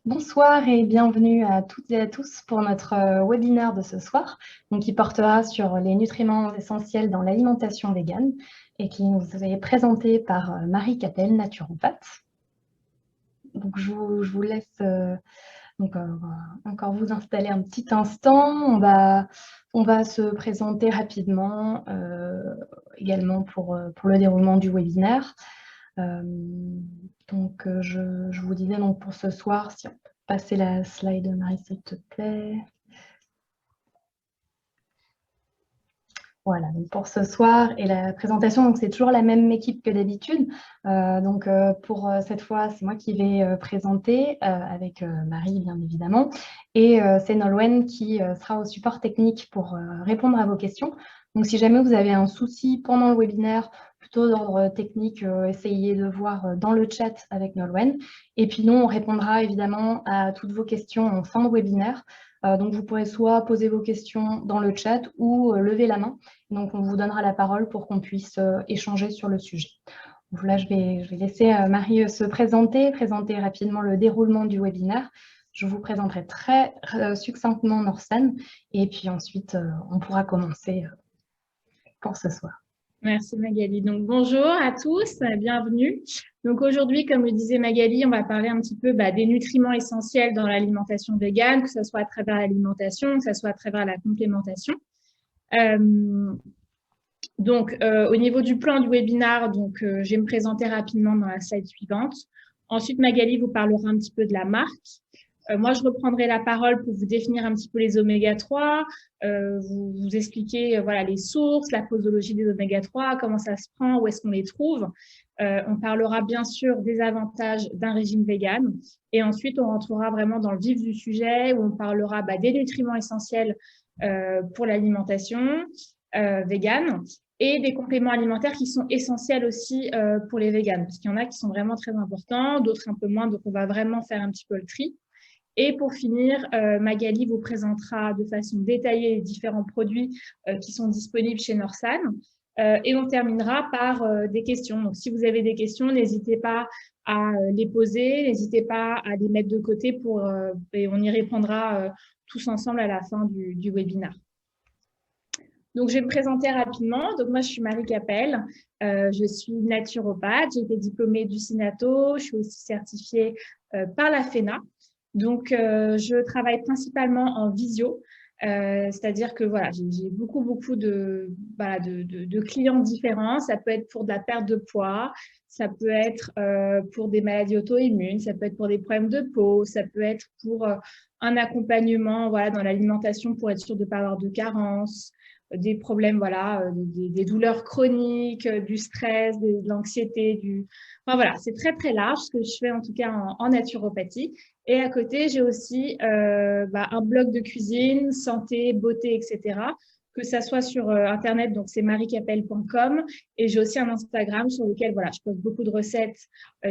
Bonsoir et bienvenue à toutes et à tous pour notre webinaire de ce soir, donc qui portera sur les nutriments essentiels dans l'alimentation végane et qui nous est présenté par Marie Capel, naturopathe. Donc je vous laisse encore vous installer un petit instant. On va se présenter rapidement également pour le déroulement du webinaire. Je vous disais donc pour ce soir, si on peut passer la slide, Marie, s'il te plaît. Voilà, donc pour ce soir et la présentation, c'est toujours la même équipe que d'habitude. Pour cette fois, c'est moi qui vais présenter avec Marie, bien évidemment. Et c'est Nolwenn qui sera au support technique pour répondre à vos questions. Donc, si jamais vous avez un souci pendant le webinaire, plutôt d'ordre technique, essayez de voir dans le chat avec Nolwenn. Et puis nous, on répondra évidemment à toutes vos questions en fin de webinaire. Donc, vous pourrez soit poser vos questions dans le chat ou lever la main. Donc, on vous donnera la parole pour qu'on puisse échanger sur le sujet. Donc là, je vais laisser Marie se présenter rapidement le déroulement du webinaire. Je vous présenterai très succinctement Norsan et puis ensuite, on pourra commencer pour ce soir. Merci Magali. Donc bonjour à tous, bienvenue. Donc aujourd'hui, comme le disait Magali, on va parler un petit peu des nutriments essentiels dans l'alimentation végane, que ce soit à travers l'alimentation, que ce soit à travers la complémentation. Au niveau du plan du webinaire, je vais me présenter rapidement dans la slide suivante. Ensuite, Magali vous parlera un petit peu de la marque. Moi, je reprendrai la parole pour vous définir un petit peu les oméga-3, vous expliquer voilà, les sources, la posologie des oméga-3, comment ça se prend, où est-ce qu'on les trouve. On parlera bien sûr des avantages d'un régime vegan. Et ensuite, on rentrera vraiment dans le vif du sujet où on parlera des nutriments essentiels pour l'alimentation végane et des compléments alimentaires qui sont essentiels aussi pour les véganes. Parce qu'il y en a qui sont vraiment très importants, d'autres un peu moins. Donc, on va vraiment faire un petit peu le tri. Et pour finir, Magali vous présentera de façon détaillée les différents produits qui sont disponibles chez Norsan. Et on terminera par des questions. Donc, si vous avez des questions, n'hésitez pas à les poser, n'hésitez pas à les mettre de côté et on y répondra tous ensemble à la fin du webinaire. Donc, je vais me présenter rapidement. Donc, moi, je suis Marie Capel. Je suis naturopathe. J'ai été diplômée du SINATO. Je suis aussi certifiée par la FENA. Donc, je travaille principalement en visio, c'est-à-dire que voilà, j'ai beaucoup de clients différents. Ça peut être pour de la perte de poids, ça peut être pour des maladies auto-immunes, ça peut être pour des problèmes de peau, ça peut être pour un accompagnement voilà, dans l'alimentation pour être sûr de ne pas avoir de carence, des problèmes, voilà, des douleurs chroniques, du stress, de l'anxiété, Enfin, voilà, c'est très, très large ce que je fais en tout cas en naturopathie. Et à côté, j'ai aussi un blog de cuisine, santé, beauté, etc. Que ça soit sur Internet, donc c'est mariecapel.com. Et j'ai aussi un Instagram sur lequel voilà, je poste beaucoup de recettes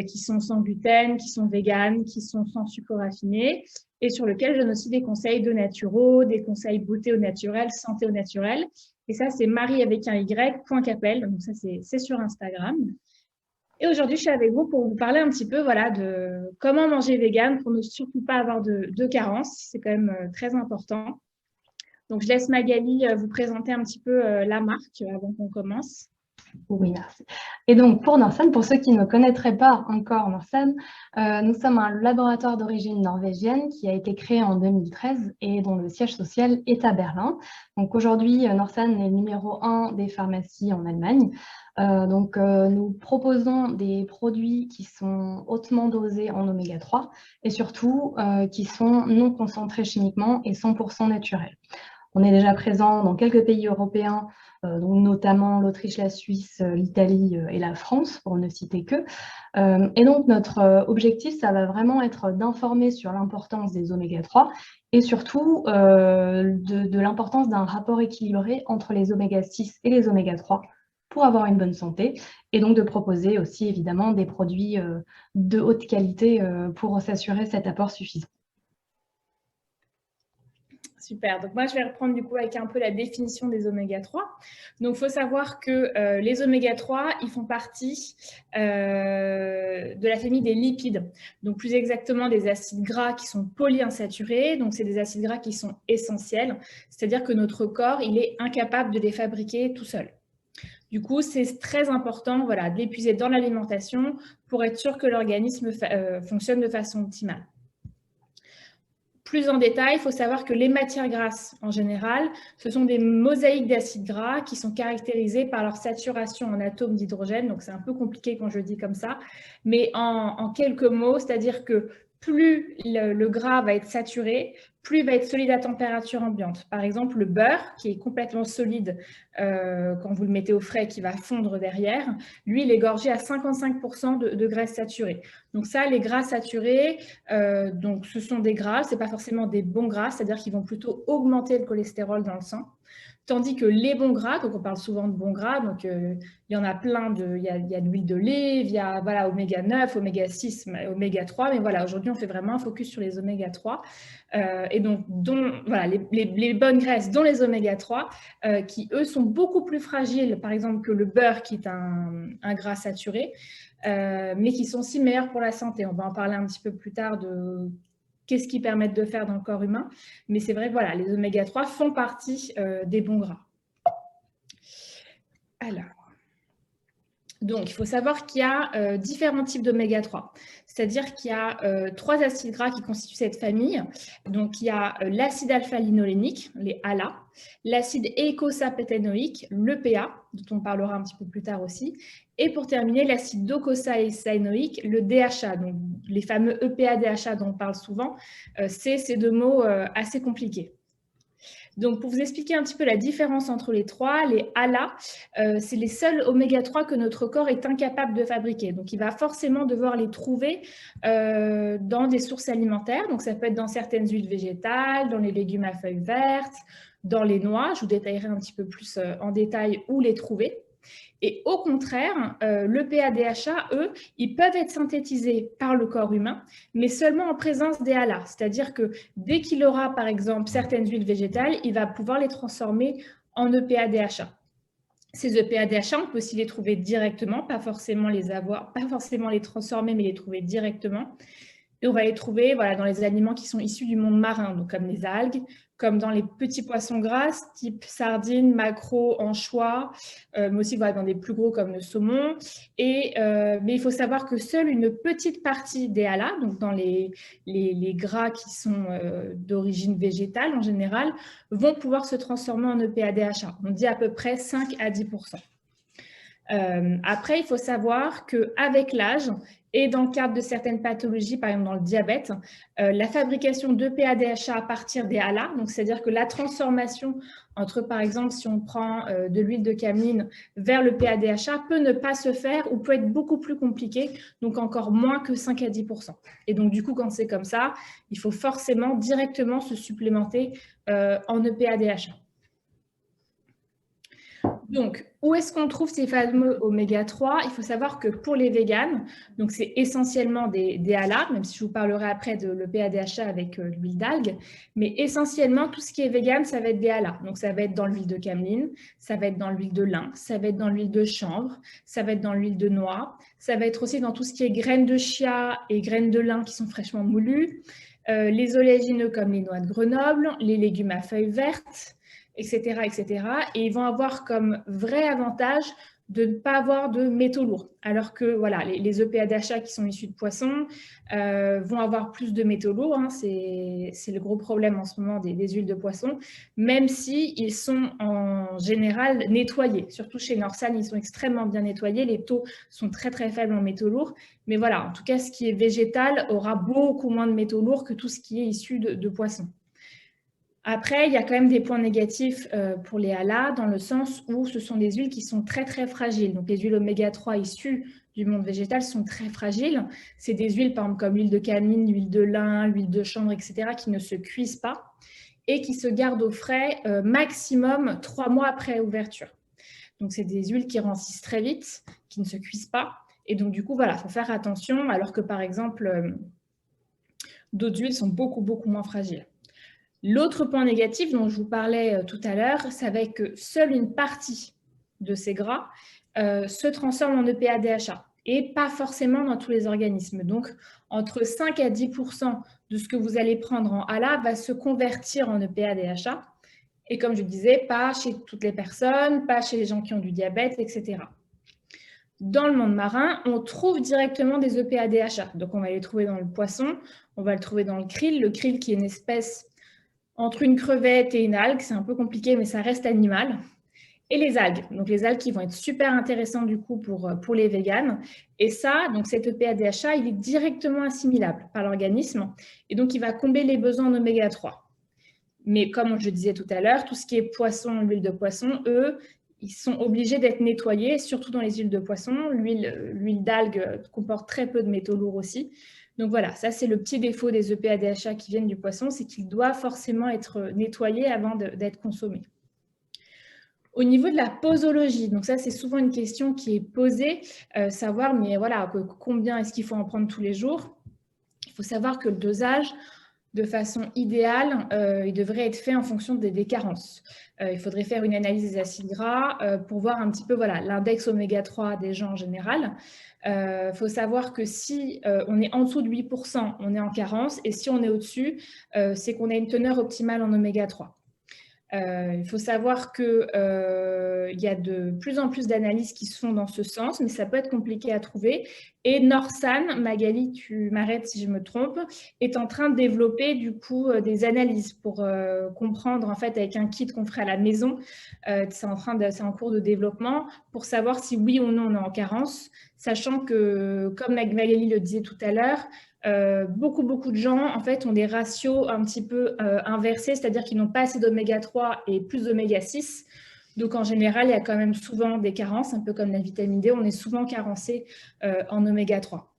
qui sont sans gluten, qui sont véganes, qui sont sans sucre raffiné. Et sur lequel je donne aussi des conseils de naturaux, des conseils beauté au naturel, santé au naturel. Et ça, c'est Marie avec un Y.capel. Donc ça, c'est sur Instagram. Et aujourd'hui, je suis avec vous pour vous parler un petit peu voilà, de comment manger vegan pour ne surtout pas avoir de carence. C'est quand même très important. Donc, je laisse Magali vous présenter un petit peu la marque avant qu'on commence. Oui, merci. Et donc, pour Norsan, pour ceux qui ne connaîtraient pas encore Norsan, nous sommes un laboratoire d'origine norvégienne qui a été créé en 2013 et dont le siège social est à Berlin. Donc, aujourd'hui, Norsan est le numéro 1 des pharmacies en Allemagne. Nous proposons des produits qui sont hautement dosés en oméga 3 et surtout qui sont non concentrés chimiquement et 100% naturels. On est déjà présent dans quelques pays européens, notamment l'Autriche, la Suisse, l'Italie et la France, pour ne citer que. Et donc, notre objectif, ça va vraiment être d'informer sur l'importance des oméga 3 et surtout de l'importance d'un rapport équilibré entre les oméga 6 et les oméga 3 pour avoir une bonne santé, et donc de proposer aussi évidemment des produits de haute qualité pour s'assurer cet apport suffisant. Super. Donc, moi, je vais reprendre du coup avec un peu la définition des oméga 3. Donc, il faut savoir que les oméga 3, ils font partie de la famille des lipides. Donc, plus exactement, des acides gras qui sont polyinsaturés. Donc, c'est des acides gras qui sont essentiels. C'est-à-dire que notre corps, il est incapable de les fabriquer tout seul. Du coup, c'est très important voilà, de l'épuiser dans l'alimentation pour être sûr que l'organisme fonctionne de façon optimale. Plus en détail, il faut savoir que les matières grasses, en général, ce sont des mosaïques d'acides gras qui sont caractérisées par leur saturation en atomes d'hydrogène. Donc, c'est un peu compliqué quand je le dis comme ça. Mais en quelques mots, c'est-à-dire que plus le gras va être saturé, plus il va être solide à température ambiante. Par exemple, le beurre, qui est complètement solide quand vous le mettez au frais, qui va fondre derrière, lui, il est gorgé à 55% de graisse saturée. Donc ça, les gras saturés, donc ce sont des gras, ce n'est pas forcément des bons gras, c'est-à-dire qu'ils vont plutôt augmenter le cholestérol dans le sang. Tandis que les bons gras, donc on parle souvent de bons gras, donc il y en a plein, il y a de l'huile d'olive, il y a voilà, oméga 9, oméga 6, oméga 3, mais voilà, aujourd'hui on fait vraiment un focus sur les oméga 3. Et donc, voilà, les bonnes graisses, dont les oméga 3, qui eux sont beaucoup plus fragiles, par exemple, que le beurre, qui est un gras saturé, mais qui sont aussi meilleurs pour la santé. On va en parler un petit peu plus tard de qu'est-ce qu'ils permettent de faire dans le corps humain. Mais c'est vrai que voilà, les oméga 3 font partie des bons gras. Alors, donc, il faut savoir qu'il y a différents types d'oméga 3. C'est-à-dire qu'il y a 3 acides gras qui constituent cette famille. Donc, il y a l'acide alpha-linolénique, les ALA, l'acide eicosapétaénoïque, l'EPA, dont on parlera un petit peu plus tard aussi, et pour terminer, l'acide docosahexaénoïque, le DHA. Donc, les fameux EPA-DHA dont on parle souvent, c'est ces deux mots assez compliqués. Donc, pour vous expliquer un petit peu la différence entre les trois, les ALA, c'est les seuls oméga 3 que notre corps est incapable de fabriquer. Donc, il va forcément devoir les trouver dans des sources alimentaires. Donc, ça peut être dans certaines huiles végétales, dans les légumes à feuilles vertes, dans les noix. Je vous détaillerai un petit peu plus en détail où les trouver. Et au contraire, l'EPA-DHA, eux, ils peuvent être synthétisés par le corps humain, mais seulement en présence des ALA. C'est-à-dire que dès qu'il aura, par exemple, certaines huiles végétales, il va pouvoir les transformer en EPA-DHA. Ces EPA-DHA, on peut aussi les trouver directement, pas forcément les transformer, mais les trouver directement. Et on va les trouver voilà, dans les aliments qui sont issus du monde marin, donc comme les algues, comme dans les petits poissons gras, type sardines, maquereaux, anchois, mais aussi voilà, dans des plus gros comme le saumon. Mais il faut savoir que seule une petite partie des ALA, donc dans les gras qui sont d'origine végétale en général, vont pouvoir se transformer en EPA-DHA. On dit à peu près 5 à 10%. Après, il faut savoir qu'avec l'âge et dans le cadre de certaines pathologies, par exemple dans le diabète, la fabrication d'EPA-DHA à partir des ALA, donc c'est-à-dire que la transformation entre, par exemple, si on prend de l'huile de cameline vers le PA-DHA peut ne pas se faire ou peut être beaucoup plus compliqué, donc encore moins que 5 à 10%. Et donc, du coup, quand c'est comme ça, il faut forcément directement se supplémenter en EPA-DHA. Donc, où est-ce qu'on trouve ces fameux oméga 3? Il faut savoir que pour les véganes, donc c'est essentiellement des ALA, même si je vous parlerai après de l'EPA-DHA avec l'huile d'algue, mais essentiellement tout ce qui est végane, ça va être des ALA. Donc, ça va être dans l'huile de cameline, ça va être dans l'huile de lin, ça va être dans l'huile de chanvre, ça va être dans l'huile de noix, ça va être aussi dans tout ce qui est graines de chia et graines de lin qui sont fraîchement moulues, les oléagineux comme les noix de Grenoble, les légumes à feuilles vertes, etc., etc. Et ils vont avoir comme vrai avantage de ne pas avoir de métaux lourds. Alors que voilà, les EPA-DHA qui sont issus de poissons vont avoir plus de métaux lourds. Hein. C'est le gros problème en ce moment des huiles de poisson, même s'ils sont en général nettoyés. Surtout chez Norsan, ils sont extrêmement bien nettoyés. Les taux sont très très faibles en métaux lourds. Mais voilà, en tout cas, ce qui est végétal aura beaucoup moins de métaux lourds que tout ce qui est issu de poissons. Après, il y a quand même des points négatifs pour les ALA, dans le sens où ce sont des huiles qui sont très, très fragiles. Donc, les huiles oméga 3 issues du monde végétal sont très fragiles. C'est des huiles, par exemple, comme l'huile de cameline, l'huile de lin, l'huile de chanvre, etc., qui ne se cuisent pas et qui se gardent au frais maximum 3 mois après ouverture. Donc, c'est des huiles qui rancissent très vite, qui ne se cuisent pas. Et donc, du coup, voilà, il faut faire attention, alors que, par exemple, d'autres huiles sont beaucoup, beaucoup moins fragiles. L'autre point négatif dont je vous parlais tout à l'heure, c'est que seule une partie de ces gras se transforme en EPA-DHA et pas forcément dans tous les organismes. Donc, entre 5 à 10% de ce que vous allez prendre en ALA va se convertir en EPA-DHA. Et comme je disais, pas chez toutes les personnes, pas chez les gens qui ont du diabète, etc. Dans le monde marin, on trouve directement des EPA-DHA. Donc, on va les trouver dans le poisson, on va le trouver dans le krill qui est une espèce entre une crevette et une algue. C'est un peu compliqué, mais ça reste animal. Et les algues. Donc, les algues qui vont être super intéressantes du coup pour les véganes. Et ça, donc cet EPA-DHA, il est directement assimilable par l'organisme. Et donc, il va combler les besoins en oméga 3. Mais comme je disais tout à l'heure, tout ce qui est poisson, l'huile de poisson, eux, ils sont obligés d'être nettoyés, surtout dans les huiles de poisson. L'huile d'algue comporte très peu de métaux lourds aussi. Donc voilà, ça c'est le petit défaut des EPA-DHA qui viennent du poisson, c'est qu'il doit forcément être nettoyé avant d'être consommé. Au niveau de la posologie, donc ça c'est souvent une question qui est posée, savoir mais voilà combien est-ce qu'il faut en prendre tous les jours. Il faut savoir que le dosage, de façon idéale, il devrait être fait en fonction des carences. Il faudrait faire une analyse des acides gras pour voir un petit peu voilà, l'index oméga 3 des gens en général. Il faut savoir que si on est en dessous de 8%, on est en carence, et si on est au-dessus, c'est qu'on a une teneur optimale en oméga 3. Il faut savoir qu'il y a de plus en plus d'analyses qui se font dans ce sens, mais ça peut être compliqué à trouver. Et Norsan, Magali, tu m'arrêtes si je me trompe, est en train de développer du coup des analyses pour comprendre en fait avec un kit qu'on ferait à la maison. C'est en cours de développement pour savoir si oui ou non on est en carence, sachant que comme Magali le disait tout à l'heure, beaucoup de gens en fait ont des ratios un petit peu inversés, c'est-à-dire qu'ils n'ont pas assez d'oméga 3 et plus d'oméga 6. Donc en général, il y a quand même souvent des carences, un peu comme la vitamine D, on est souvent carencé en oméga 3.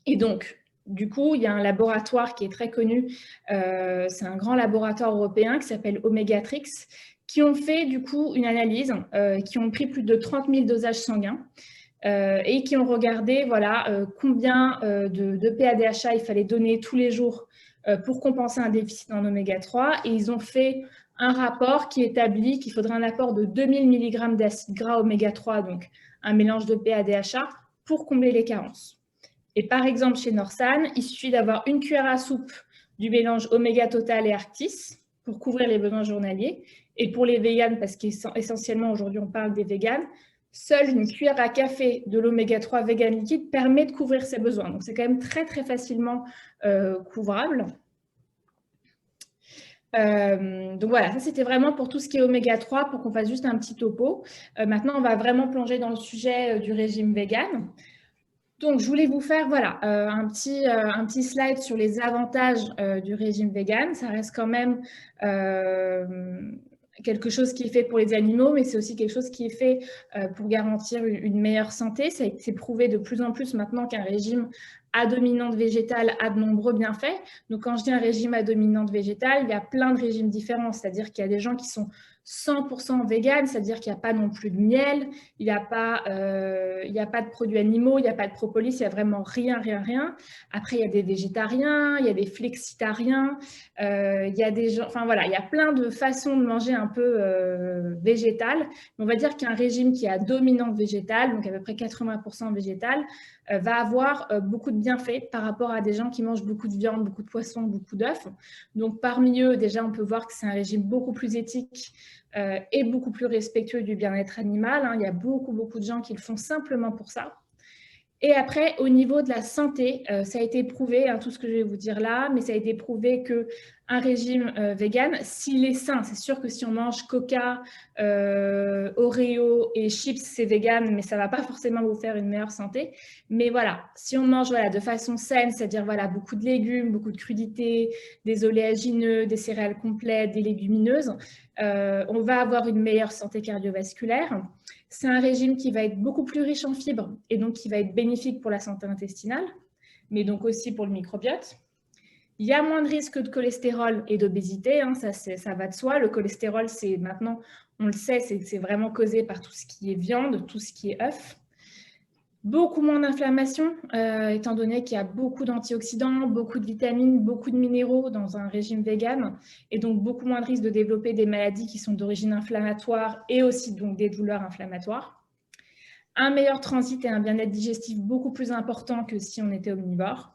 Et donc, du coup, il y a un laboratoire qui est très connu, c'est un grand laboratoire européen qui s'appelle Omegatrix, qui ont fait du coup une analyse, qui ont pris plus de 30 000 dosages sanguins. Et qui ont regardé voilà, combien de PADHA il fallait donner tous les jours pour compenser un déficit en oméga 3. Et ils ont fait un rapport qui établit qu'il faudrait un apport de 2000 mg d'acide gras oméga 3, donc un mélange de PADHA, pour combler les carences. Et par exemple, chez Norsan, il suffit d'avoir une cuillère à soupe du mélange oméga total et Arctis pour couvrir les besoins journaliers. Et pour les véganes, parce qu'essentiellement aujourd'hui on parle des véganes, seule une cuillère à café de l'oméga 3 vegan liquide permet de couvrir ses besoins. Donc, c'est quand même très facilement couvrable. Donc voilà, ça c'était vraiment pour tout ce qui est oméga 3, pour qu'on fasse juste un petit topo. Maintenant, on va vraiment plonger dans le sujet du régime vegan. Donc, je voulais vous faire voilà, un petit slide sur les avantages du régime vegan. Ça reste quand même quelque chose qui est fait pour les animaux, mais c'est aussi quelque chose qui est fait pour garantir une meilleure santé. C'est prouvé de plus en plus maintenant qu'un régime à dominante végétale a de nombreux bienfaits. Donc, quand je dis un régime à dominante végétale, il y a plein de régimes différents. C'est-à-dire qu'il y a des gens qui sont 100% vegan, c'est-à-dire qu'il n'y a pas non plus de miel, il n'y a pas de produits animaux, il n'y a pas de propolis, il n'y a vraiment rien. Après, il y a des végétariens, il y a des flexitariens, il y a des gens, enfin voilà, il y a plein de façons de manger un peu végétal. On va dire qu'un régime qui a dominante végétale, donc à peu près 80% végétal, va avoir beaucoup de bienfaits par rapport à des gens qui mangent beaucoup de viande, beaucoup de poissons, beaucoup d'œufs. Donc parmi eux, déjà, on peut voir que c'est un régime beaucoup plus éthique et beaucoup plus respectueux du bien-être animal. Il y a beaucoup de gens qui le font simplement pour ça. Et après, au niveau de la santé, ça a été prouvé, tout ce que je vais vous dire là, mais ça a été prouvé qu'un régime vegan, s'il est sain, c'est sûr que si on mange Coca, Oreo et chips, c'est vegan, mais ça ne va pas forcément vous faire une meilleure santé. Mais voilà, si on mange de façon saine, c'est-à-dire beaucoup de légumes, beaucoup de crudités, des oléagineux, des céréales complètes, des légumineuses, on va avoir une meilleure santé cardiovasculaire. C'est un régime qui va être beaucoup plus riche en fibres et donc qui va être bénéfique pour la santé intestinale, mais donc aussi pour le microbiote. Il y a moins de risques de cholestérol et d'obésité, ça va de soi. Le cholestérol, c'est maintenant, on le sait, c'est vraiment causé par tout ce qui est viande, tout ce qui est œuf. Beaucoup moins d'inflammation, étant donné qu'il y a beaucoup d'antioxydants, beaucoup de vitamines, beaucoup de minéraux dans un régime vegan, et donc beaucoup moins de risques de développer des maladies qui sont d'origine inflammatoire et aussi donc des douleurs inflammatoires. Un meilleur transit et un bien-être digestif beaucoup plus important que si on était omnivore.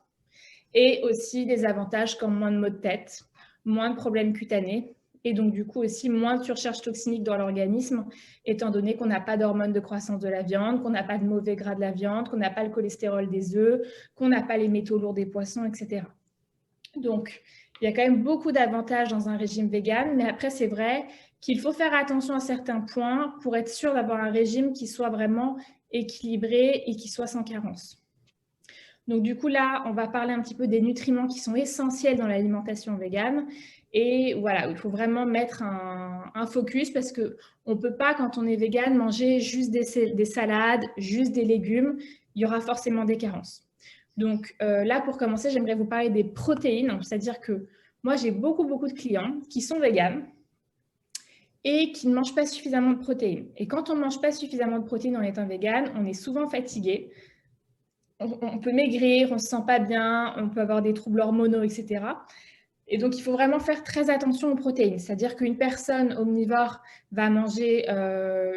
Et aussi des avantages comme moins de maux de tête, moins de problèmes cutanés, et donc du coup aussi moins de surcharge toxinique dans l'organisme, étant donné qu'on n'a pas d'hormones de croissance de la viande, qu'on n'a pas de mauvais gras de la viande, qu'on n'a pas le cholestérol des œufs, qu'on n'a pas les métaux lourds des poissons, etc. Donc, il y a quand même beaucoup d'avantages dans un régime vegan, mais après, c'est vrai qu'il faut faire attention à certains points pour être sûr d'avoir un régime qui soit vraiment équilibré et qui soit sans carence. Donc, du coup, là, on va parler un petit peu des nutriments qui sont essentiels dans l'alimentation végane. Et voilà, il faut vraiment mettre un focus parce qu'on ne peut pas, quand on est végane, manger juste des salades, juste des légumes. Il y aura forcément des carences. Donc là, pour commencer, j'aimerais vous parler des protéines. C'est-à-dire que moi, j'ai beaucoup de clients qui sont véganes et qui ne mangent pas suffisamment de protéines. Et quand on ne mange pas suffisamment de protéines en étant végane, on est souvent fatigué. On peut maigrir, on ne se sent pas bien, on peut avoir des troubles hormonaux, etc. Et donc, il faut vraiment faire très attention aux protéines. C'est-à-dire qu'une personne omnivore va manger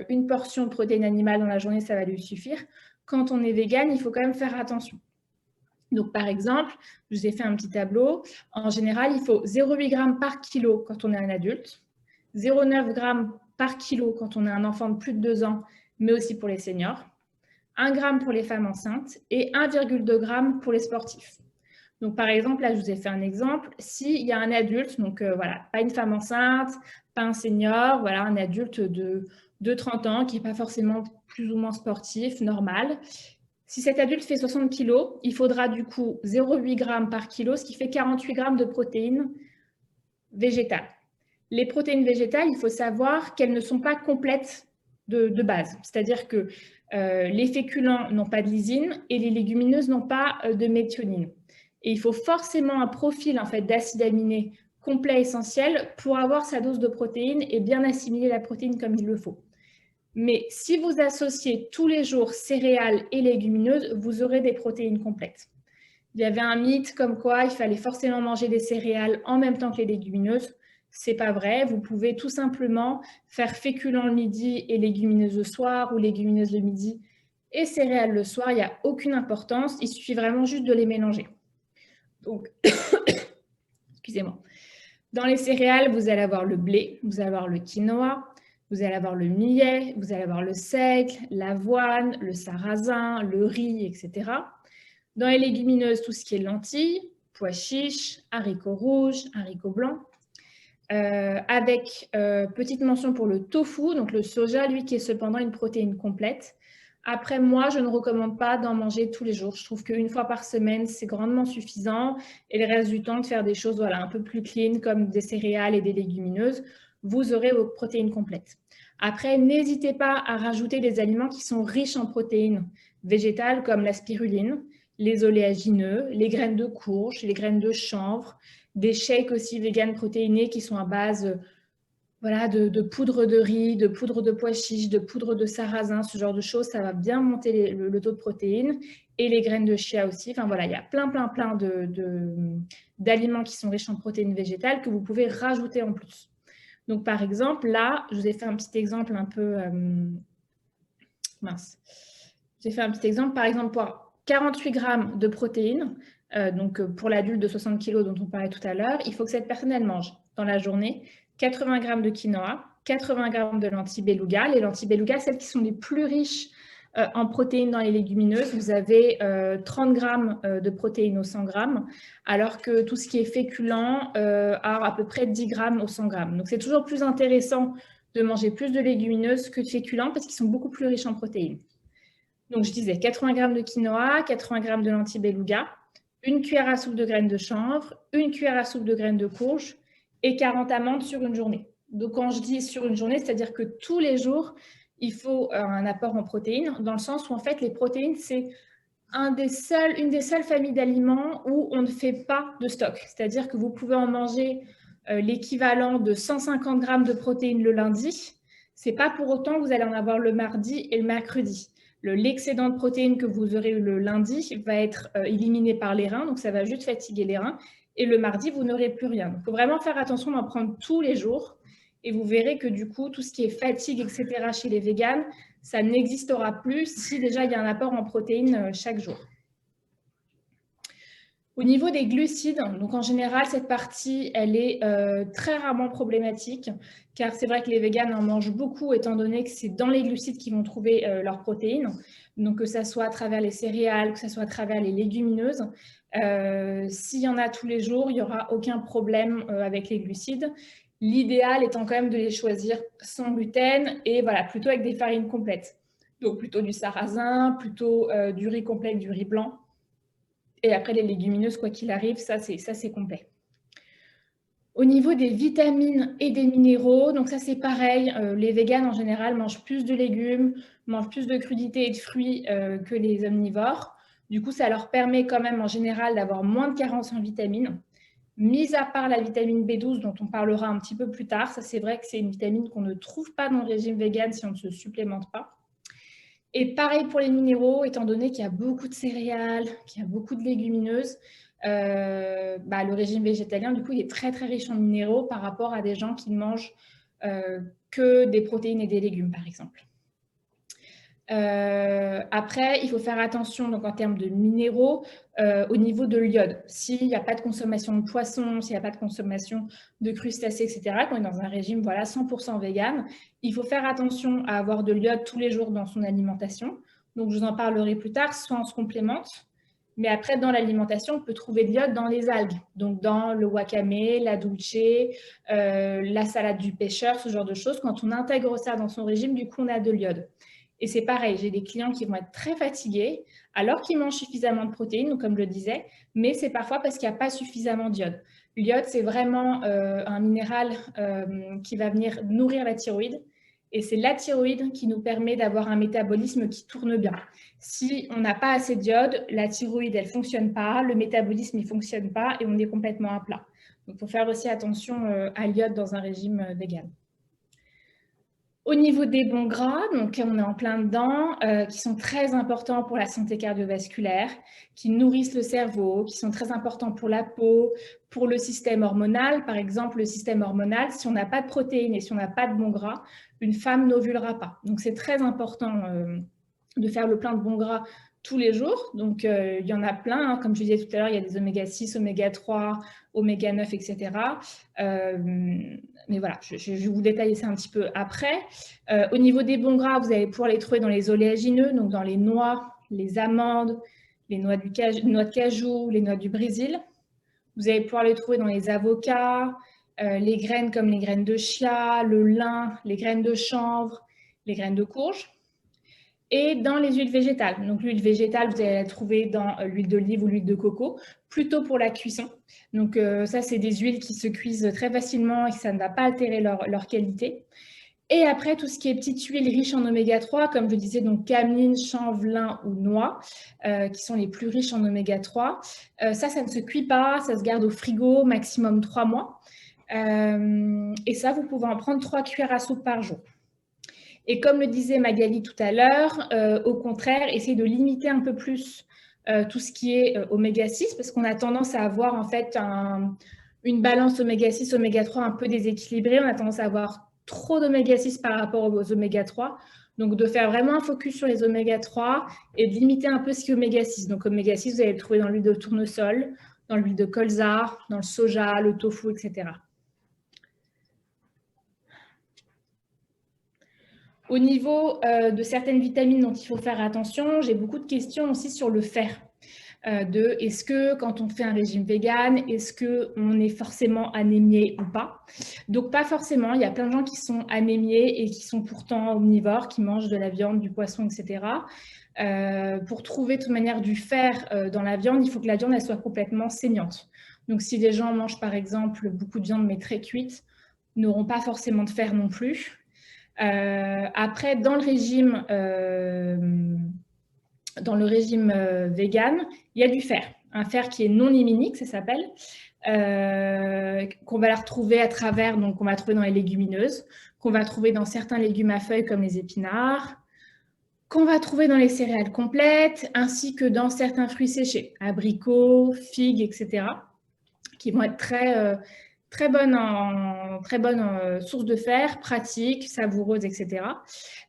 une portion de protéines animales dans la journée, ça va lui suffire. Quand on est végane, il faut quand même faire attention. Donc, par exemple, je vous ai fait un petit tableau. En général, il faut 0,8 g par kilo quand on est un adulte, 0,9 g par kilo quand on est un enfant de plus de 2 ans, mais aussi pour les seniors, 1 g pour les femmes enceintes et 1,2 g pour les sportifs. Donc, par exemple, là, je vous ai fait un exemple. S'il y a un adulte, donc voilà, pas une femme enceinte, pas un senior, voilà, un adulte de 30 ans qui n'est pas forcément plus ou moins sportif, normal. Si cet adulte fait 60 kg, il faudra du coup 0,8 g par kilo, ce qui fait 48 g de protéines végétales. Les protéines végétales, il faut savoir qu'elles ne sont pas complètes de base. C'est-à-dire que les féculents n'ont pas de lysine et les légumineuses n'ont pas de méthionine. Et il faut forcément un profil en fait, d'acides aminés complet essentiel pour avoir sa dose de protéines et bien assimiler la protéine comme il le faut. Mais si vous associez tous les jours céréales et légumineuses, vous aurez des protéines complètes. Il y avait un mythe comme quoi il fallait forcément manger des céréales en même temps que les légumineuses. C'est pas vrai. Vous pouvez tout simplement faire féculents le midi et légumineuses le soir ou légumineuses le midi et céréales le soir. Il n'y a aucune importance. Il suffit vraiment juste de les mélanger. Donc, excusez-moi. Dans les céréales, vous allez avoir le blé, vous allez avoir le quinoa, vous allez avoir le millet, vous allez avoir le seigle, l'avoine, le sarrasin, le riz, etc. Dans les légumineuses, tout ce qui est lentilles, pois chiches, haricots rouges, haricots blancs. Avec petite mention pour le tofu, donc le soja, lui qui est cependant une protéine complète. Après, moi, je ne recommande pas d'en manger tous les jours. Je trouve qu'une fois par semaine, c'est grandement suffisant. Et le reste du temps, de faire des choses voilà, un peu plus clean, comme des céréales et des légumineuses, vous aurez vos protéines complètes. Après, n'hésitez pas à rajouter des aliments qui sont riches en protéines végétales, comme la spiruline, les oléagineux, les graines de courge, les graines de chanvre, des shakes aussi véganes protéinés qui sont à base voilà, de poudre de riz, de poudre de pois chiches, de poudre de sarrasin, ce genre de choses, ça va bien monter le taux de protéines. Et les graines de chia aussi. Enfin voilà, il y a plein d'aliments qui sont riches en protéines végétales que vous pouvez rajouter en plus. Donc par exemple, là, je vous ai fait un petit exemple un peu... mince. J'ai fait un petit exemple, par exemple, pour 48 grammes de protéines, donc pour l'adulte de 60 kg dont on parlait tout à l'heure, il faut que cette personne, elle mange dans la journée 80 grammes de quinoa, 80 grammes de lentilles beluga. Les lentilles beluga, celles qui sont les plus riches en protéines dans les légumineuses, vous avez 30 grammes de protéines au 100 grammes, alors que tout ce qui est féculent a à peu près 10 grammes au 100 grammes. Donc c'est toujours plus intéressant de manger plus de légumineuses que de féculents parce qu'ils sont beaucoup plus riches en protéines. Donc, je disais 80 grammes de quinoa, 80 grammes de lentilles beluga, une cuillère à soupe de graines de chanvre, une cuillère à soupe de graines de courge et 40 amandes sur une journée. Donc, quand je dis sur une journée, c'est-à-dire que tous les jours, il faut un apport en protéines, dans le sens où, en fait, les protéines, c'est une des seules familles d'aliments où on ne fait pas de stock. C'est-à-dire que vous pouvez en manger l'équivalent de 150 grammes de protéines le lundi. Ce n'est pas pour autant que vous allez en avoir le mardi et le mercredi. L'excédent de protéines que vous aurez le lundi va être éliminé par les reins, donc ça va juste fatiguer les reins. Et le mardi, vous n'aurez plus rien. Il faut vraiment faire attention d'en prendre tous les jours. Et vous verrez que du coup, tout ce qui est fatigue, etc. chez les véganes, ça n'existera plus si déjà il y a un apport en protéines chaque jour. Au niveau des glucides, donc en général, cette partie, elle est très rarement problématique, car c'est vrai que les véganes en mangent beaucoup, étant donné que c'est dans les glucides qu'ils vont trouver leurs protéines. Donc, que ça soit à travers les céréales, que ça soit à travers les légumineuses. S'il y en a tous les jours, il n'y aura aucun problème avec les glucides. L'idéal étant quand même de les choisir sans gluten et voilà, plutôt avec des farines complètes. Donc, plutôt du sarrasin, plutôt du riz complet, du riz blanc. Et après, les légumineuses, quoi qu'il arrive, ça, c'est complet. Au niveau des vitamines et des minéraux, donc ça, c'est pareil. Les véganes, en général, mangent plus de légumes, mangent plus de crudités et de fruits que les omnivores. Du coup, ça leur permet quand même, en général, d'avoir moins de carences en vitamines. Mis à part la vitamine B12, dont on parlera un petit peu plus tard. Ça, c'est vrai que c'est une vitamine qu'on ne trouve pas dans le régime vegan si on ne se supplémente pas. Et pareil pour les minéraux, étant donné qu'il y a beaucoup de céréales, qu'il y a beaucoup de légumineuses, le régime végétalien, du coup, il est très, très riche en minéraux par rapport à des gens qui ne mangent que des protéines et des légumes, par exemple. Après, il faut faire attention donc, en termes de minéraux au niveau de l'iode. S'il n'y a pas de consommation de poissons, s'il n'y a pas de consommation de crustacés, etc., quand on est dans un régime 100% vegan, il faut faire attention à avoir de l'iode tous les jours dans son alimentation. Donc, je vous en parlerai plus tard, soit on se complémente, mais après, dans l'alimentation, on peut trouver de l'iode dans les algues, donc dans le wakame, la dulce, la salade du pêcheur, ce genre de choses. Quand on intègre ça dans son régime, du coup, on a de l'iode. Et c'est pareil, j'ai des clients qui vont être très fatigués alors qu'ils mangent suffisamment de protéines, donc comme je le disais, mais c'est parfois parce qu'il n'y a pas suffisamment d'iode. L'iode, c'est vraiment un minéral qui va venir nourrir la thyroïde. Et c'est la thyroïde qui nous permet d'avoir un métabolisme qui tourne bien. Si on n'a pas assez d'iode, la thyroïde, elle ne fonctionne pas, le métabolisme, il ne fonctionne pas et on est complètement à plat. Donc, il faut faire aussi attention à l'iode dans un régime vegan. Au niveau des bons gras, donc on est en plein dedans, qui sont très importants pour la santé cardiovasculaire, qui nourrissent le cerveau, qui sont très importants pour la peau, pour le système hormonal. Par exemple, le système hormonal, si on n'a pas de protéines et si on n'a pas de bons gras, une femme n'ovulera pas. Donc, c'est très important de faire le plein de bons gras tous les jours. Donc, il y en a plein. Hein. Comme je disais tout à l'heure, il y a des oméga 6, oméga 3, oméga 9, etc. Mais voilà, je vais vous détailler ça un petit peu après. Au niveau des bons gras, vous allez pouvoir les trouver dans les oléagineux, donc dans les noix, les amandes, les noix de cajou, les noix du Brésil. Vous allez pouvoir les trouver dans les avocats, les graines comme les graines de chia, le lin, les graines de chanvre, les graines de courge. Et dans les huiles végétales. Donc, l'huile végétale, vous allez la trouver dans l'huile d'olive ou l'huile de coco, plutôt pour la cuisson. Donc, ça, c'est des huiles qui se cuisent très facilement et ça ne va pas altérer leur qualité. Et après, tout ce qui est petites huiles riches en oméga 3, comme je disais, donc cameline, chanvre, lin ou noix, qui sont les plus riches en oméga 3. Ça ne se cuit pas, ça se garde au frigo, maximum 3 mois. Et ça, vous pouvez en prendre 3 cuillères à soupe par jour. Et comme le disait Magali tout à l'heure, au contraire, essayez de limiter un peu plus tout ce qui est oméga 6 parce qu'on a tendance à avoir en fait une balance oméga 6, oméga 3 un peu déséquilibrée. On a tendance à avoir trop d'oméga 6 par rapport aux oméga 3. Donc, de faire vraiment un focus sur les oméga 3 et de limiter un peu ce qui est oméga 6. Donc, oméga 6, vous allez le trouver dans l'huile de tournesol, dans l'huile de colza, dans le soja, le tofu, etc. Au niveau de certaines vitamines dont il faut faire attention, j'ai beaucoup de questions aussi sur le fer. Est-ce que quand on fait un régime vegan, est-ce qu'on est forcément anémié ou pas? Donc pas forcément, il y a plein de gens qui sont anémiés et qui sont pourtant omnivores, qui mangent de la viande, du poisson, etc. Pour trouver de toute manière du fer dans la viande, il faut que la viande elle soit complètement saignante. Donc si les gens mangent par exemple beaucoup de viande mais très cuite, n'auront pas forcément de fer non plus. Après, dans le régime vegan, il y a du fer. Un fer qui est non liminique, ça s'appelle, qu'on va la retrouver à travers, donc on va trouver dans les légumineuses, qu'on va trouver dans certains légumes à feuilles comme les épinards, qu'on va trouver dans les céréales complètes, ainsi que dans certains fruits séchés, abricots, figues, etc., qui vont être très bonnes source de fer, pratiques, savoureuses, etc.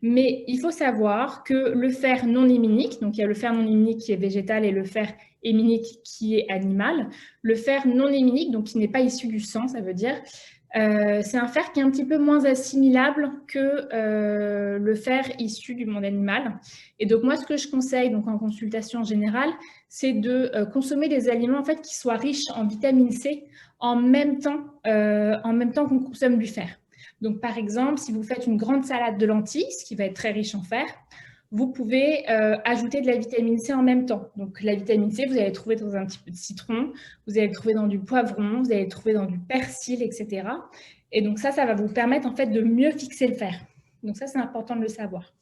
Mais il faut savoir que le fer non héminique, donc il y a le fer non héminique qui est végétal et le fer héminique qui est animal. Le fer non héminique, donc qui n'est pas issu du sang, ça veut dire, c'est un fer qui est un petit peu moins assimilable que le fer issu du monde animal. Et donc moi, ce que je conseille donc, en consultation générale, c'est de consommer des aliments en fait, qui soient riches en vitamine C en même temps qu'on consomme du fer. Donc par exemple, si vous faites une grande salade de lentilles, ce qui va être très riche en fer, vous pouvez ajouter de la vitamine C en même temps. Donc la vitamine C, vous allez trouver dans un petit peu de citron, vous allez le trouver dans du poivron, vous allez le trouver dans du persil, etc. Et donc ça va vous permettre en fait de mieux fixer le fer. Donc ça, c'est important de le savoir.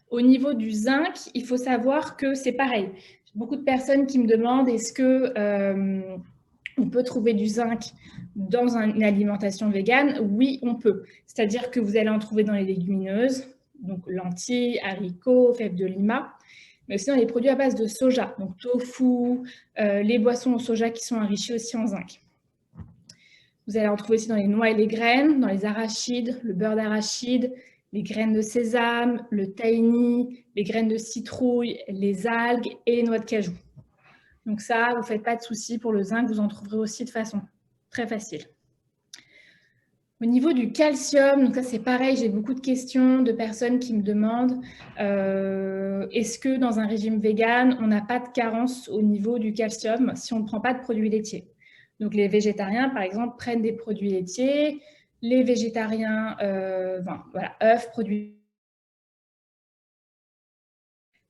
Au niveau du zinc, il faut savoir que c'est pareil. Beaucoup de personnes qui me demandent est-ce que on peut trouver du zinc dans une alimentation végane? Oui, on peut. C'est-à-dire que vous allez en trouver dans les légumineuses, donc lentilles, haricots, fèves de lima, mais aussi dans les produits à base de soja, donc tofu, les boissons au soja qui sont enrichies aussi en zinc. Vous allez en trouver aussi dans les noix et les graines, dans les arachides, le beurre d'arachide, les graines de sésame, le tahini, les graines de citrouille, les algues et les noix de cajou. Donc ça, vous ne faites pas de soucis pour le zinc, vous en trouverez aussi de façon très facile. Au niveau du calcium, donc ça c'est pareil, j'ai beaucoup de questions de personnes qui me demandent est-ce que dans un régime vegan, on n'a pas de carence au niveau du calcium si on ne prend pas de produits laitiers? Donc les végétariens, par exemple, prennent des produits laitiers, les végétariens, œufs, produits.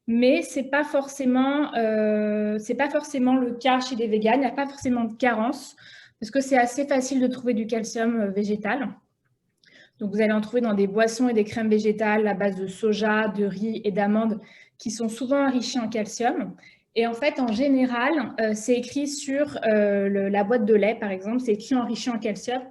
Mais ce n'est pas forcément le cas chez les véganes, il n'y a pas forcément de carence, parce que c'est assez facile de trouver du calcium végétal. Donc vous allez en trouver dans des boissons et des crèmes végétales à base de soja, de riz et d'amandes, qui sont souvent enrichis en calcium. Et en fait, en général, c'est écrit sur la boîte de lait, par exemple, c'est écrit enrichi en calcium.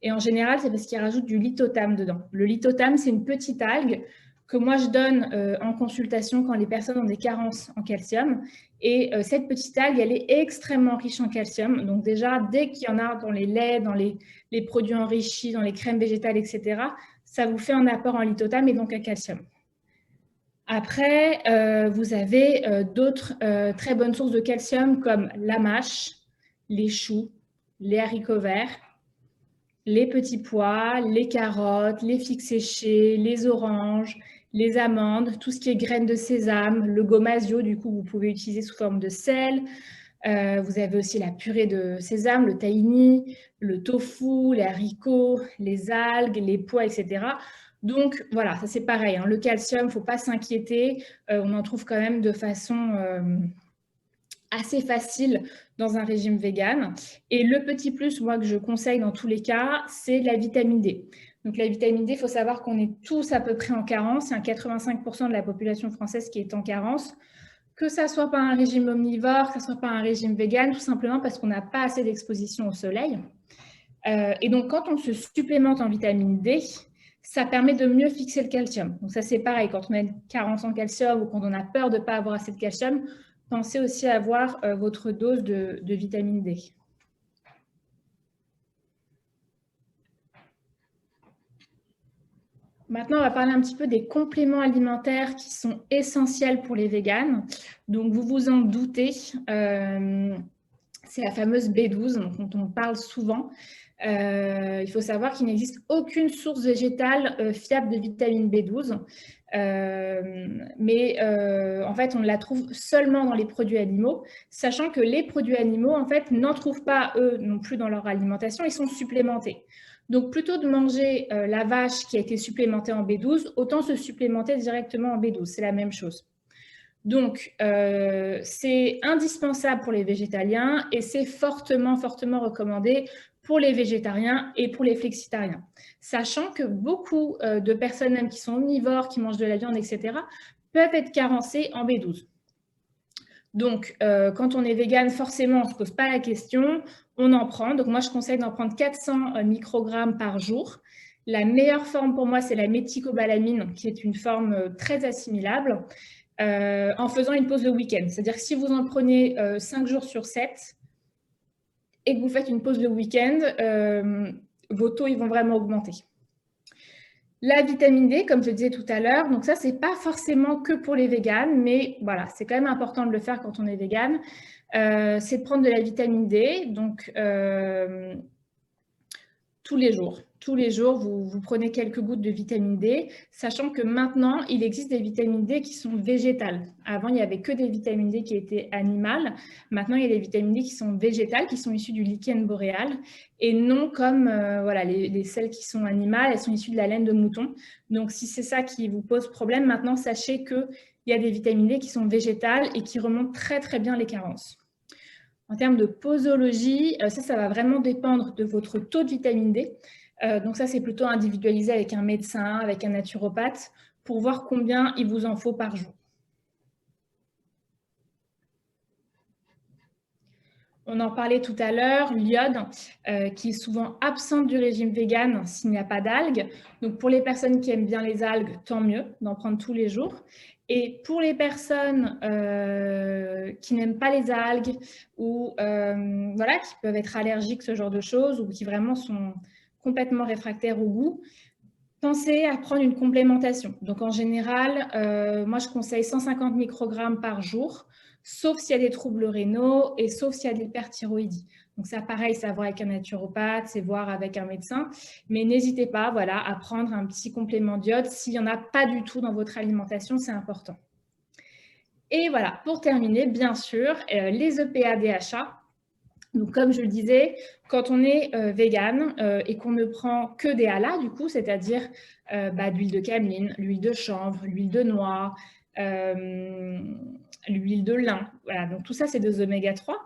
Et en général, c'est parce qu'ils rajoutent du lithotame dedans. Le lithotame, c'est une petite algue que moi je donne en consultation quand les personnes ont des carences en calcium. Et cette petite algue, elle est extrêmement riche en calcium. Donc déjà, dès qu'il y en a dans les laits, dans les produits enrichis, dans les crèmes végétales, etc., ça vous fait un apport en lithotame et donc un calcium. Après, vous avez d'autres très bonnes sources de calcium comme la mâche, les choux, les haricots verts, les petits pois, les carottes, les figues séchées, les oranges, les amandes, tout ce qui est graines de sésame, le gomasio, du coup, vous pouvez utiliser sous forme de sel. Vous avez aussi la purée de sésame, le tahini, le tofu, les haricots, les algues, les pois, etc. Donc, voilà, ça c'est pareil. Hein. Le calcium, il ne faut pas s'inquiéter. On en trouve quand même de façon assez facile dans un régime vegan. Et le petit plus, moi, que je conseille dans tous les cas, c'est la vitamine D. Donc la vitamine D, il faut savoir qu'on est tous à peu près en carence. Il y a 85% de la population française qui est en carence. Que ça ne soit pas un régime omnivore, que ça ne soit pas un régime vegan, tout simplement parce qu'on n'a pas assez d'exposition au soleil. Et donc, quand on se supplémente en vitamine D, ça permet de mieux fixer le calcium. Donc ça, c'est pareil, quand on a une carence en calcium ou quand on a peur de ne pas avoir assez de calcium, pensez aussi à avoir votre dose de vitamine D. Maintenant, on va parler un petit peu des compléments alimentaires qui sont essentiels pour les véganes. Donc, vous vous en doutez, c'est la fameuse B12 dont on parle souvent. Il faut savoir qu'il n'existe aucune source végétale fiable de vitamine B12. En fait, on la trouve seulement dans les produits animaux, sachant que les produits animaux, en fait, n'en trouvent pas, eux, non plus dans leur alimentation, ils sont supplémentés. Donc, plutôt de manger la vache qui a été supplémentée en B12, autant se supplémenter directement en B12, c'est la même chose. Donc, c'est indispensable pour les végétaliens et c'est fortement, fortement recommandé pour les végétariens et pour les flexitariens. Sachant que beaucoup de personnes même qui sont omnivores, qui mangent de la viande, etc., peuvent être carencées en B12. Donc, quand on est vegan, forcément, on ne se pose pas la question, on en prend. Donc, moi, je conseille d'en prendre 400 microgrammes par jour. La meilleure forme pour moi, c'est la méthycobalamine, qui est une forme très assimilable, en faisant une pause le week-end. C'est-à-dire que si vous en prenez 5 jours sur 7 et que vous faites une pause le week-end, vos taux ils vont vraiment augmenter. La vitamine D, comme je disais tout à l'heure, donc ça, c'est pas forcément que pour les véganes, mais voilà, c'est quand même important de le faire quand on est végane. C'est de prendre de la vitamine D, donc tous les jours. Tous les jours, vous prenez quelques gouttes de vitamine D, sachant que maintenant, il existe des vitamines D qui sont végétales. Avant, il n'y avait que des vitamines D qui étaient animales. Maintenant, il y a des vitamines D qui sont végétales, qui sont issues du lichen boréal, et non comme voilà, celles qui sont animales, elles sont issues de la laine de mouton. Donc, si c'est ça qui vous pose problème, maintenant, sachez qu'il y a des vitamines D qui sont végétales et qui remontent très, très bien les carences. En termes de posologie, ça va vraiment dépendre de votre taux de vitamine D. Donc ça, c'est plutôt individualisé avec un médecin, avec un naturopathe, pour voir combien il vous en faut par jour. On en parlait tout à l'heure, l'iode, qui est souvent absente du régime vegan s'il n'y a pas d'algues. Donc pour les personnes qui aiment bien les algues, tant mieux d'en prendre tous les jours. Et pour les personnes qui n'aiment pas les algues ou voilà, qui peuvent être allergiques, ce genre de choses, ou qui vraiment sont complètement réfractaires au goût, pensez à prendre une complémentation. Donc en général, moi je conseille 150 microgrammes par jour, sauf s'il y a des troubles rénaux et sauf s'il y a de l'hyperthyroïdie. Donc ça, pareil, c'est à voir avec un naturopathe, c'est voir avec un médecin. Mais n'hésitez pas, voilà, à prendre un petit complément d'iode. S'il n'y en a pas du tout dans votre alimentation, c'est important. Et voilà, pour terminer, bien sûr, les EPA DHA. Donc, comme je le disais, quand on est vegan et qu'on ne prend que des ALA, du coup, c'est-à-dire l'huile de cameline, l'huile de chanvre, l'huile de noix, l'huile de lin, voilà, donc tout ça, c'est des oméga 3.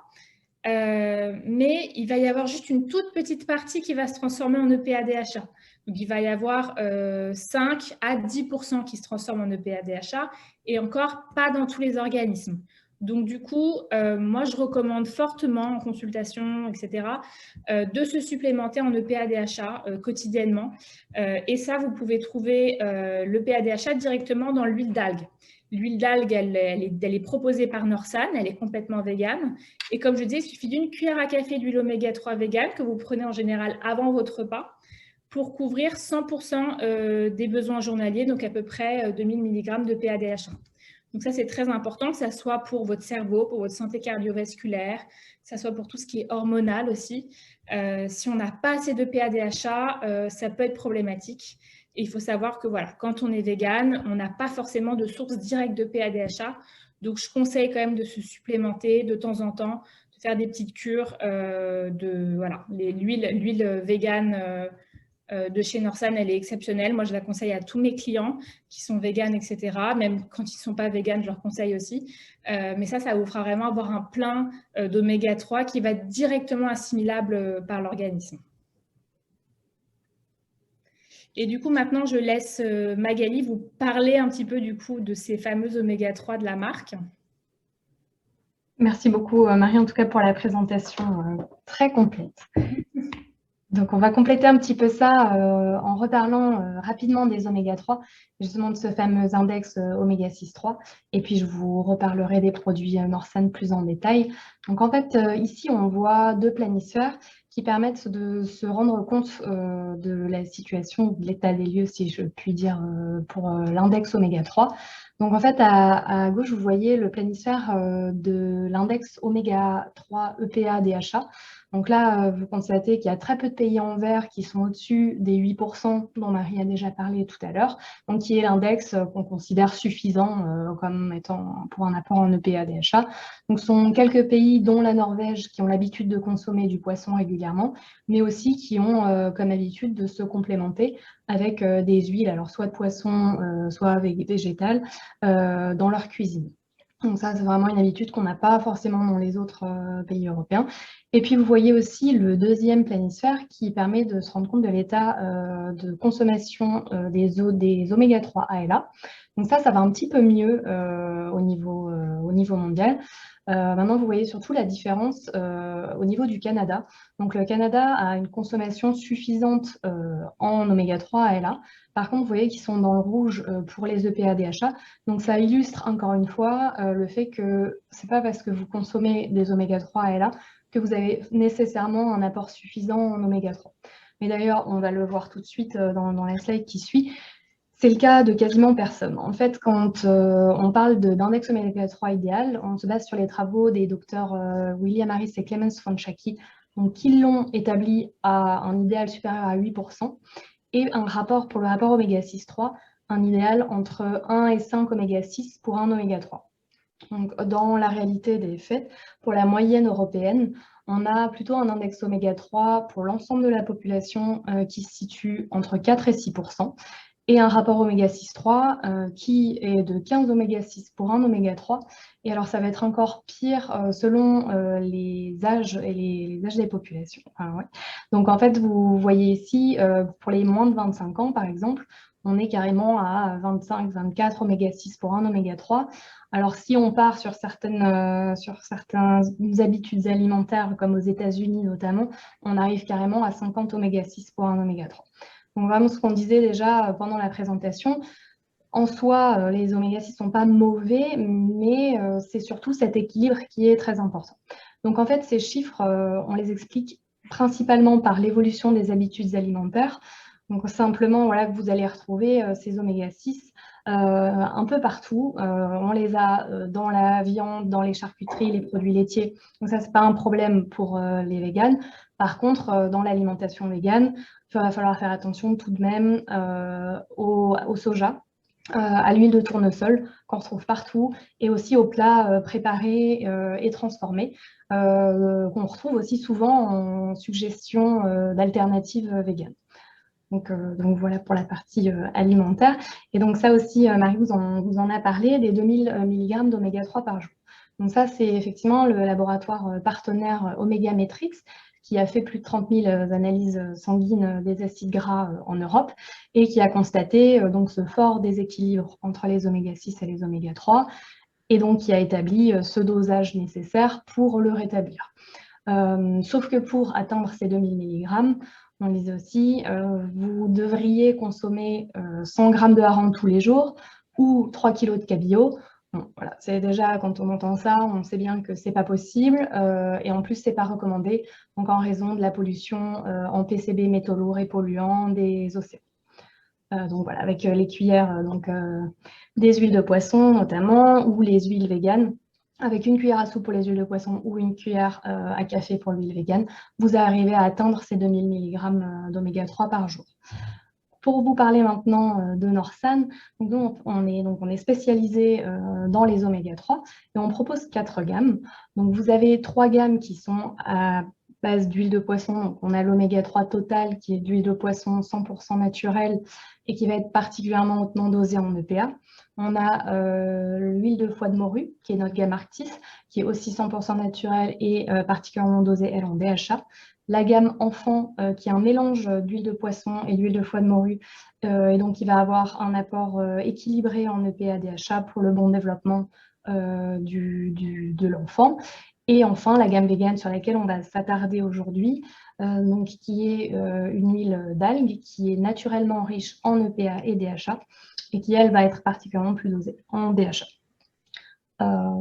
Mais il va y avoir juste une toute petite partie qui va se transformer en EPA-DHA. Donc, il va y avoir 5 à 10% qui se transforment en EPA-DHA et encore pas dans tous les organismes. Donc, du coup, moi, je recommande fortement en consultation, etc., de se supplémenter en EPA-DHA quotidiennement. Et ça, vous pouvez trouver l'EPA-DHA directement dans l'huile d'algue. L'huile d'algue, elle est proposée par Norsan, elle est complètement végane. Et comme je disais, il suffit d'une cuillère à café d'huile oméga 3 végane que vous prenez en général avant votre repas pour couvrir 100% des besoins journaliers, donc à peu près 2000 mg de PADH1. Donc ça, c'est très important, que ça soit pour votre cerveau, pour votre santé cardiovasculaire, que ça soit pour tout ce qui est hormonal aussi. Si on n'a pas assez de PADH1, ça peut être problématique. Et il faut savoir que voilà, quand on est vegan, on n'a pas forcément de source directe de PADH1. Donc, je conseille quand même de se supplémenter de temps en temps, de faire des petites cures de voilà, l'huile végane de chez Norsan, elle est exceptionnelle. Moi, je la conseille à tous mes clients qui sont véganes, etc. Même quand ils ne sont pas véganes, je leur conseille aussi. Mais ça vous fera vraiment avoir un plein d'oméga 3 qui va être directement assimilable par l'organisme. Et du coup, maintenant, je laisse Magali vous parler un petit peu du coup de ces fameux oméga 3 de la marque. Merci beaucoup, Marie, en tout cas pour la présentation très complète. Donc, on va compléter un petit peu ça en reparlant rapidement des oméga 3, justement de ce fameux index oméga 6,3. Et puis, je vous reparlerai des produits Norsan plus en détail. Donc, en fait, ici, on voit deux planisphères qui permettent de se rendre compte de la situation, de l'état des lieux, si je puis dire, pour l'index oméga 3. Donc, en fait, à gauche, vous voyez le planisphère de l'index oméga 3 EPA-DHA. Donc là, vous constatez qu'il y a très peu de pays en vert qui sont au-dessus des 8% dont Marie a déjà parlé tout à l'heure, donc qui est l'index qu'on considère suffisant comme étant pour un apport en EPA-DHA. Donc ce sont quelques pays, dont la Norvège, qui ont l'habitude de consommer du poisson régulièrement, mais aussi qui ont comme habitude de se complémenter avec des huiles, alors soit de poisson, soit végétales, dans leur cuisine. Donc ça, c'est vraiment une habitude qu'on n'a pas forcément dans les autres pays européens. Et puis, vous voyez aussi le deuxième planisphère qui permet de se rendre compte de l'état de consommation des oméga 3 ALA. Donc ça va un petit peu mieux au niveau mondial. Maintenant, vous voyez surtout la différence au niveau du Canada. Donc, le Canada a une consommation suffisante en oméga 3 ALA. Par contre, vous voyez qu'ils sont dans le rouge pour les EPA DHA. Donc, ça illustre encore une fois le fait que ce n'est pas parce que vous consommez des oméga 3 ALA que vous avez nécessairement un apport suffisant en oméga 3. Mais d'ailleurs, on va le voir tout de suite dans la slide qui suit. C'est le cas de quasiment personne. En fait, quand on parle d'index oméga 3 idéal, on se base sur les travaux des docteurs William Harris et Clemens Franschacki, donc qui l'ont établi à un idéal supérieur à 8%, et un rapport pour le rapport oméga 6,3, un idéal entre 1 et 5 oméga 6 pour un oméga 3. Donc, dans la réalité des faits, pour la moyenne européenne, on a plutôt un index oméga 3 pour l'ensemble de la population qui se situe entre 4 et 6%, et un rapport oméga 6,3 qui est de 15 oméga 6 pour un oméga 3. Et alors, ça va être encore pire selon les âges et les âges des populations. Enfin, ouais. Donc, en fait, vous voyez ici, pour les moins de 25 ans, par exemple, on est carrément à 25, 24 oméga 6 pour un oméga 3. Alors, si on part sur certaines habitudes alimentaires, comme aux États-Unis notamment, on arrive carrément à 50 oméga 6 pour un oméga 3. Donc, vraiment, ce qu'on disait déjà pendant la présentation, en soi, les oméga 6 ne sont pas mauvais, mais c'est surtout cet équilibre qui est très important. Donc, en fait, ces chiffres, on les explique principalement par l'évolution des habitudes alimentaires. Donc, simplement, voilà, que vous allez retrouver ces oméga 6 un peu partout. On les a dans la viande, dans les charcuteries, les produits laitiers. Donc, ça, ce n'est pas un problème pour les véganes. Par contre, dans l'alimentation végane, il va falloir faire attention tout de même au soja, à l'huile de tournesol qu'on retrouve partout, et aussi aux plats préparés et transformés, qu'on retrouve aussi souvent en suggestion d'alternatives véganes. Donc voilà pour la partie alimentaire. Et donc ça aussi, Marie vous en a parlé, des 2000 mg d'oméga 3 par jour. Donc ça, c'est effectivement le laboratoire partenaire Omega Metrix qui a fait plus de 30 000 analyses sanguines des acides gras en Europe et qui a constaté donc ce fort déséquilibre entre les oméga 6 et les oméga 3 et donc qui a établi ce dosage nécessaire pour le rétablir. Sauf que pour atteindre ces 2000 mg, on disait aussi, vous devriez consommer 100 g de hareng tous les jours ou 3 kg de cabillaud. Bon, voilà, c'est déjà, quand on entend ça, on sait bien que ce n'est pas possible et en plus, ce n'est pas recommandé, donc en raison de la pollution en PCB, métaux lourds et polluants des océans. Donc voilà, avec les cuillères des huiles de poisson notamment, ou les huiles véganes, avec une cuillère à soupe pour les huiles de poisson ou une cuillère à café pour l'huile végane, vous arrivez à atteindre ces 2000 mg d'oméga 3 par jour. Pour vous parler maintenant de Norsan, donc on est spécialisé dans les oméga 3 et on propose 4 gammes. Donc vous avez 3 gammes qui sont à base d'huile de poisson. Donc on a l'oméga 3 total qui est d'huile de poisson 100% naturelle et qui va être particulièrement hautement dosée en EPA. On a l'huile de foie de morue qui est notre gamme Arctis qui est aussi 100% naturelle et particulièrement dosée elle en DHA. La gamme enfant qui est un mélange d'huile de poisson et d'huile de foie de morue et donc il va avoir un apport équilibré en EPA DHA pour le bon développement de l'enfant. Et enfin, la gamme végane sur laquelle on va s'attarder aujourd'hui, qui est une huile d'algue qui est naturellement riche en EPA et DHA et qui, elle, va être particulièrement plus dosée en DHA.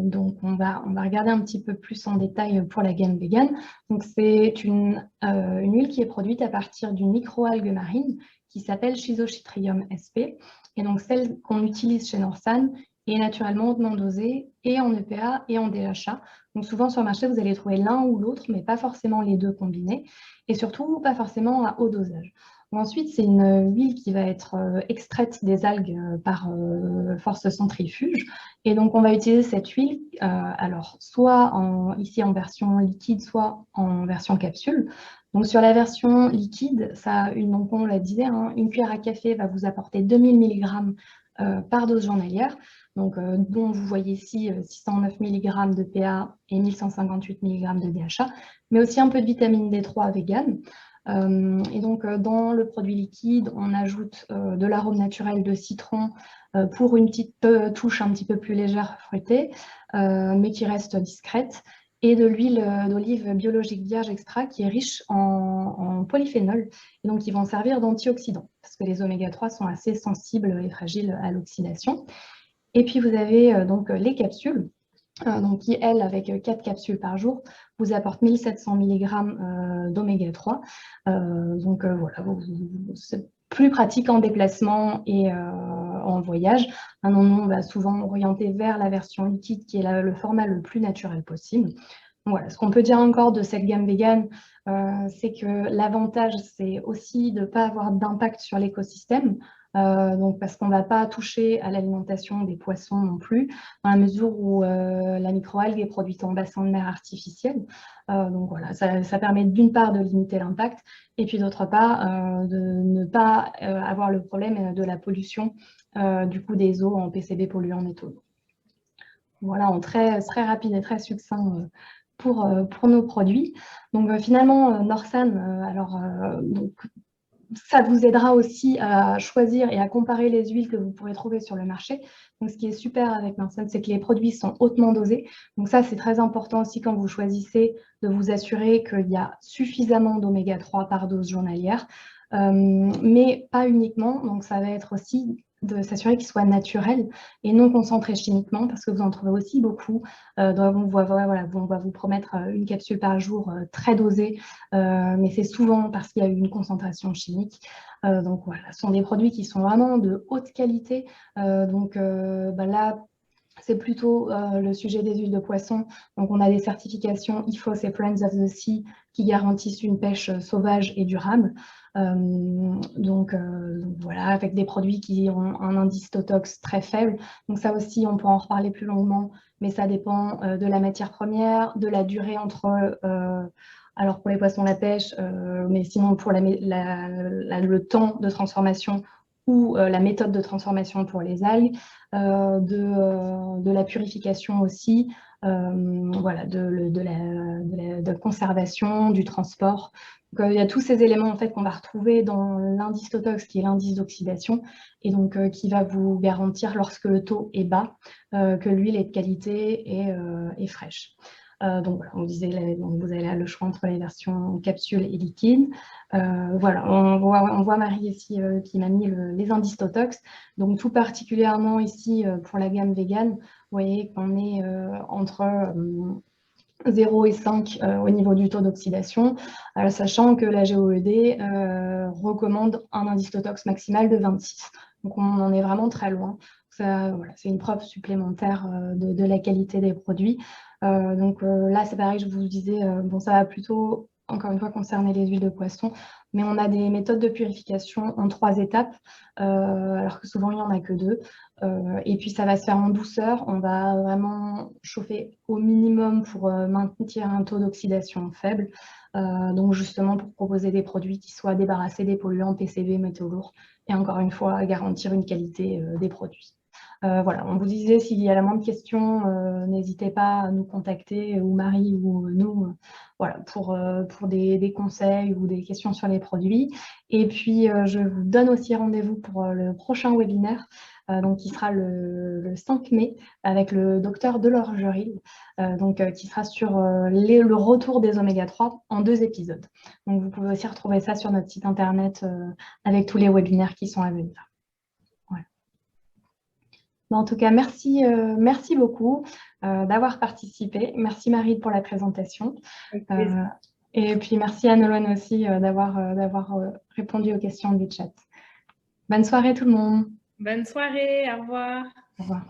Donc, on va regarder un petit peu plus en détail pour la gamme végane. Donc, c'est une huile qui est produite à partir d'une microalgue marine qui s'appelle Schizochytrium sp. Et donc, celle qu'on utilise chez Norsan est naturellement hautement dosée et en EPA et en DHA. Donc, souvent sur le marché, vous allez trouver l'un ou l'autre, mais pas forcément les deux combinés. Et surtout, pas forcément à haut dosage. Ensuite, c'est une huile qui va être extraite des algues par force centrifuge. Et donc, on va utiliser cette huile, alors soit ici en version liquide, soit en version capsule. Donc, sur la version liquide, donc on l'a dit, une cuillère à café va vous apporter 2000 mg par dose journalière. Donc, dont vous voyez ici 609 mg de PA et 1158 mg de DHA, mais aussi un peu de vitamine D3 végane. Et donc, dans le produit liquide, on ajoute de l'arôme naturel de citron pour une petite touche un petit peu plus légère fruitée, mais qui reste discrète, et de l'huile d'olive biologique vierge extra qui est riche en polyphénol, et donc ils vont servir d'antioxydants, parce que les oméga-3 sont assez sensibles et fragiles à l'oxydation. Et puis vous avez donc les capsules, donc qui, elles, avec 4 capsules par jour, vous apportent 1700 mg d'oméga-3. Donc voilà, c'est plus pratique en déplacement et en voyage. Maintenant, nous, on va souvent orienter vers la version liquide, qui est le format le plus naturel possible. Voilà, ce qu'on peut dire encore de cette gamme vegan, c'est que l'avantage, c'est aussi de ne pas avoir d'impact sur l'écosystème, donc parce qu'on ne va pas toucher à l'alimentation des poissons non plus, dans la mesure où la microalgue est produite en bassin de mer artificiel. Donc voilà, ça permet d'une part de limiter l'impact, et puis d'autre part de ne pas avoir le problème de la pollution du coup des eaux en PCB polluants métaux. Voilà, en très rapide et très succinct pour nos produits. Donc finalement, Norsan, donc, ça vous aidera aussi à choisir et à comparer les huiles que vous pourrez trouver sur le marché. Donc, ce qui est super avec Norsan, c'est que les produits sont hautement dosés. Donc ça, c'est très important aussi quand vous choisissez de vous assurer qu'il y a suffisamment d'oméga-3 par dose journalière, mais pas uniquement. Donc ça va être aussi de s'assurer qu'ils soient naturels et non concentrés chimiquement, parce que vous en trouvez aussi beaucoup. On va vous promettre une capsule par jour très dosée, mais c'est souvent parce qu'il y a eu une concentration chimique. Donc voilà, ce sont des produits qui sont vraiment de haute qualité. Là, c'est plutôt le sujet des huiles de poisson. Donc, on a des certifications IFOS et Friends of the Sea qui garantissent une pêche sauvage et durable. Voilà, avec des produits qui ont un indice Totox très faible. Donc ça aussi, on peut en reparler plus longuement, mais ça dépend de la matière première, de la durée entre... alors pour les poissons, la pêche, mais sinon pour le temps de transformation ou la méthode de transformation pour les algues, de la purification aussi, voilà, de conservation, du transport. Donc, il y a tous ces éléments en fait, qu'on va retrouver dans l'indice Totox, qui est l'indice d'oxydation, et donc qui va vous garantir, lorsque le taux est bas, que l'huile est de qualité et fraîche. Donc voilà, on disait, donc vous avez là le choix entre les versions capsule et liquide. Voilà, on voit Marie ici qui m'a mis les indices Totox. Donc tout particulièrement ici pour la gamme vegan, vous voyez qu'on est entre 0 et 5 au niveau du taux d'oxydation, sachant que la GOED recommande un indice Totox maximal de 26. Donc on en est vraiment très loin. Voilà, c'est une preuve supplémentaire de la qualité des produits. Là, c'est pareil, je vous disais, bon, ça va plutôt, encore une fois, concerner les huiles de poisson, mais on a des méthodes de purification en 3 étapes, alors que souvent, il n'y en a que 2. Et puis, ça va se faire en douceur. On va vraiment chauffer au minimum pour maintenir un taux d'oxydation faible. Donc, justement, pour proposer des produits qui soient débarrassés des polluants PCB, métaux lourds, et encore une fois, garantir une qualité des produits. Voilà, on vous disait, s'il y a la moindre question, n'hésitez pas à nous contacter, ou Marie ou nous, voilà, pour des conseils ou des questions sur les produits. Et puis, je vous donne aussi rendez-vous pour le prochain webinaire, donc qui sera le 5 mai, avec le docteur Delorgeril, qui sera sur le retour des oméga-3 en 2 épisodes. Donc, vous pouvez aussi retrouver ça sur notre site internet avec tous les webinaires qui sont à venir. En tout cas, merci beaucoup d'avoir participé. Merci Marie pour la présentation. Et puis merci à Nolwenn aussi d'avoir répondu aux questions du chat. Bonne soirée tout le monde. Bonne soirée, au revoir. Au revoir.